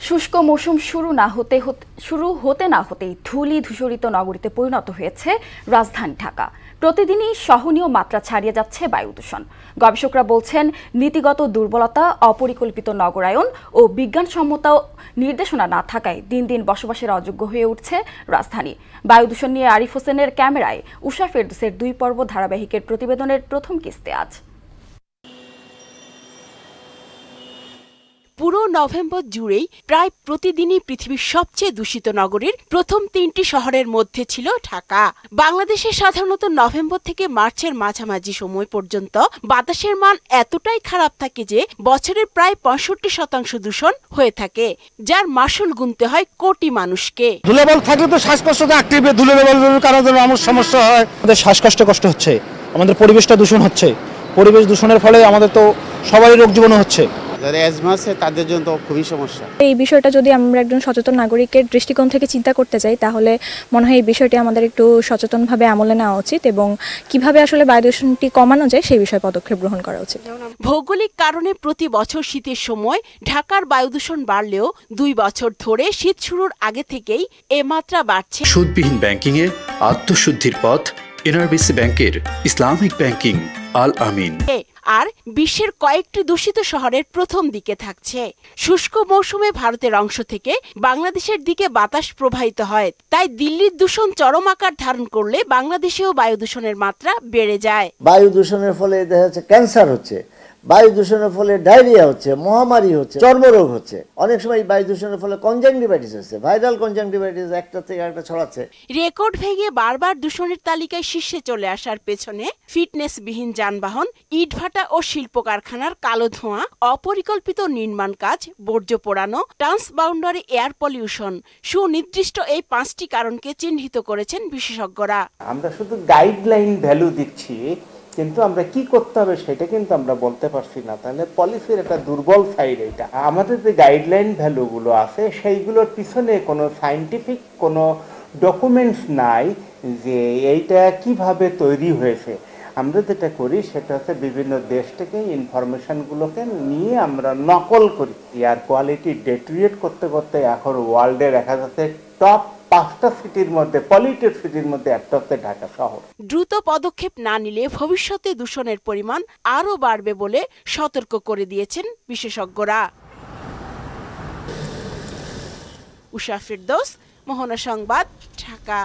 শুষ্ক মৌসুম শুরু হতে না হতেই ধূলি ধূসরিত নগরীতে পরিণত হয়েছে রাজধানী ঢাকা। প্রতিদিনই সহনীয় মাত্রা ছাড়িয়ে যাচ্ছে বায়ু দূষণ। গবেষকরা বলছেন, নীতিগত দুর্বলতা, অপরিকল্পিত নগরায়ন ও বিজ্ঞানসম্মত নির্দেশনা না থাকায় দিন দিন বসবাসের অযোগ্য হয়ে উঠছে রাজধানী। বায়ু দূষণ নিয়ে আরিফ হোসেনের ক্যামেরায় উষা ফেরদৌসের 2 পর্ব ধারাবাহিকের প্রতিবেদনের প্রথম কিস্তি আজ। পুরো নভেম্বর জুড়েই প্রায় প্রতিদিনই পৃথিবীর সবচেয়ে দূষিত নগরীর প্রথম 3টি শহরের মধ্যে ছিল ঢাকা। বাংলাদেশে সাধারণত নভেম্বর থেকে মার্চের মাঝামাঝি সময় পর্যন্ত বাতাসের মান এতটাই খারাপ থাকে যে বছরের প্রায় 65% দূষণ হয়ে থাকে, যার মাসুল গুনতে হয় কোটি মানুষকে। ধুলোবালি থাকলে তো শ্বাসকষ্ট আক্টিভে ধুলোবালির কারণে আমার সমস্যা হয়, আমাদের শ্বাসকষ্ট হচ্ছে, আমাদের পরিবেশটা দূষণ হচ্ছে। পরিবেশ দূষণের ফলে আমাদের তো সবারই রোগ জীবাণু হচ্ছে। যারা অ্যাজমা আছে তাদের জন্য তো খুবই সমস্যা। এই বিষয়টা যদি আমরা একজন সচেতন নাগরিকের দৃষ্টিকোণ থেকে চিন্তা করতে যাই, তাহলে মনে হয় এই বিষয়টি আমাদের একটু সচেতনভাবে আমলে নেওয়া উচিত এবং কিভাবে আসলে বায়ু দূষণটি কমানো যায় সেই বিষয়ে পদক্ষেপ গ্রহণ করা উচিত। ভৌগোলিক কারণে প্রতি বছর শীতের সময় ঢাকার বায়ু দূষণ বাড়লেও 2 বছর ধরে শীত শুরুর আগে থেকেই এ মাত্রা বাড়ছে। সুদবিহীন ব্যাংকিং এ আত্মশুদ্ধির পথ এনআরবিসি ব্যাংকের ইসলামিক ব্যাংকিং আল আমিন। আর বিশ্বের কয়েকটি দূষিত শহরের প্রথম দিকে থাকছে। শুষ্ক মৌসুমে ভারতের অংশ থেকে বাংলাদেশের দিকে বাতাস প্রবাহিত হয়, তাই দিল্লির দূষণ চরম আকার ধারণ করলে বাংলাদেশেও বায়ু দূষণের মাত্রা বেড়ে যায়। বায়ু দূষণের ফলে দেখা যাচ্ছে ক্যান্সার হচ্ছে, বায়ু দূষণের ফলে ডায়রিয়া হচ্ছে, মহামারী হচ্ছে, চর্মরোগ হচ্ছে। অনেক সময় বায়ু দূষণের ফলে কনজাংটিভাইটিস হচ্ছে, ভাইরাল কনজাংটিভাইটিস একটা থেকে আরেকটা ছড়াচ্ছে। রেকর্ড ভেঙে বারবার দূষণের তালিকায় শীর্ষে চলে আসার পেছনে ফিটনেসবিহীন যানবাহন, ইটভাটা ও শিল্প কারখানার কালো ধোঁয়া, অপরিকল্পিত নির্মাণ কাজ, বর্জ্য পোড়ানো, ট্রান্সবাউন্ডারি এয়ার পলিউশন, সুনির্দিষ্ট এই 5টি কারণকে চিহ্নিত করেছেন বিশেষজ্ঞরা। আমরা শুধু গাইডলাইন ভ্যালু দিচ্ছি, কিন্তু আমরা কি করতে হবে সেটা কিন্তু আমরা বলতে পারছি না। তাহলে পলিসির একটা দুর্বল সাইড এটা। আমাদের যে গাইডলাইন ভ্যালুগুলো আছে সেইগুলোর পিছনে কোনো সায়েন্টিফিক কোনো ডকুমেন্টস নাই যে এইটা কিভাবে তৈরি হয়েছে। আমরা যেটা করি সেটা হচ্ছে বিভিন্ন দেশ থেকে ইনফরমেশনগুলোকে নিয়ে আমরা নকল করি। এয়ার কোয়ালিটি ডেটেরিয়েট করতে করতে এখন ওয়ার্ল্ডে দেখা যাচ্ছে টপ 5টা সিটির মধ্যে, পলিউটেড সিটির মধ্যে একটা হচ্ছে ঢাকা শহর। দ্রুত পদক্ষেপ না নিলে ভবিষ্যতে দূষণের পরিমাণ আরও বাড়বে বলে সতর্ক করে দিয়েছেন বিশেষজ্ঞরা। উষা ফেরদৌস, মোহনা সংবাদ, ঢাকা।